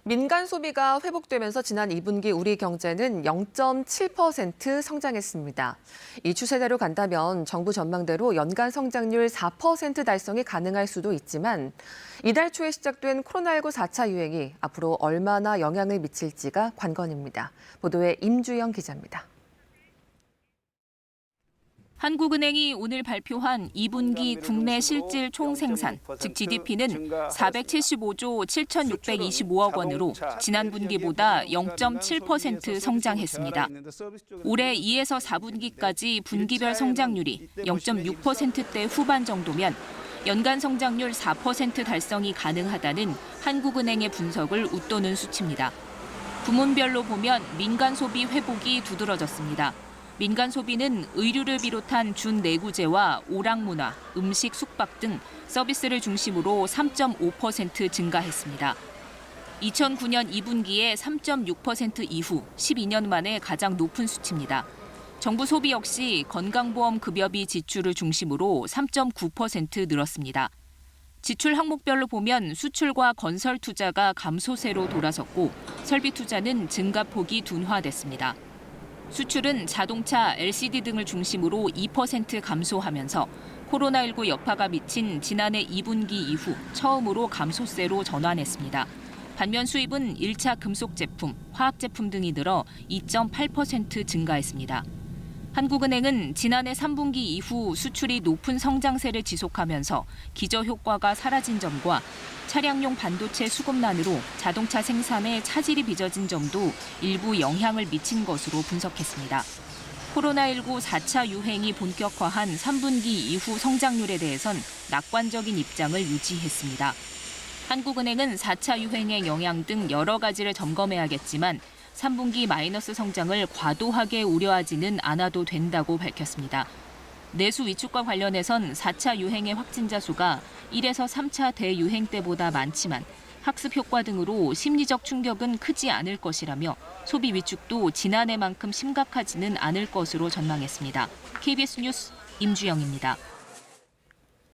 민간 소비가 회복되면서 지난 2분기 우리 경제는 0.7% 성장했습니다. 이 추세대로 간다면 정부 전망대로 연간 성장률 4% 달성이 가능할 수도 있지만 이달 초에 시작된 코로나19 4차 유행이 앞으로 얼마나 영향을 미칠지가 관건입니다. 보도에 임주영 기자입니다. 한국은행이 오늘 발표한 2분기 국내 실질 총생산, 즉 GDP는 475조 7,625억 원으로 지난 분기보다 0.7% 성장했습니다. 올해 2에서 4분기까지 분기별 성장률이 0.6%대 후반 정도면 연간 성장률 4% 달성이 가능하다는 한국은행의 분석을 웃도는 수치입니다. 부문별로 보면 민간 소비 회복이 두드러졌습니다. 민간 소비는 의류를 비롯한 준내구재와 오락문화, 음식, 숙박 등 서비스를 중심으로 3.5% 증가했습니다. 2009년 2분기에 3.6% 이후 12년 만에 가장 높은 수치입니다. 정부 소비 역시 건강보험 급여비 지출을 중심으로 3.9% 늘었습니다. 지출 항목별로 보면 수출과 건설 투자가 감소세로 돌아섰고 설비 투자는 증가폭이 둔화됐습니다. 수출은 자동차, LCD 등을 중심으로 2% 감소하면서 코로나19 여파가 미친 지난해 2분기 이후 처음으로 감소세로 전환했습니다. 반면 수입은 1차 금속 제품, 화학 제품 등이 늘어 2.8% 증가했습니다. 한국은행은 지난해 3분기 이후 수출이 높은 성장세를 지속하면서 기저효과가 사라진 점과 차량용 반도체 수급난으로 자동차 생산에 차질이 빚어진 점도 일부 영향을 미친 것으로 분석했습니다. 코로나19 4차 유행이 본격화한 3분기 이후 성장률에 대해선 낙관적인 입장을 유지했습니다. 한국은행은 4차 유행의 영향 등 여러 가지를 점검해야겠지만 3분기 마이너스 성장을 과도하게 우려하지는 않아도 된다고 밝혔습니다. 내수 위축과 관련해선 4차 유행의 확진자 수가 1에서 3차 대유행 때보다 많지만 학습 효과 등으로 심리적 충격은 크지 않을 것이라며 소비 위축도 지난해만큼 심각하지는 않을 것으로 전망했습니다. KBS 뉴스 임주영입니다.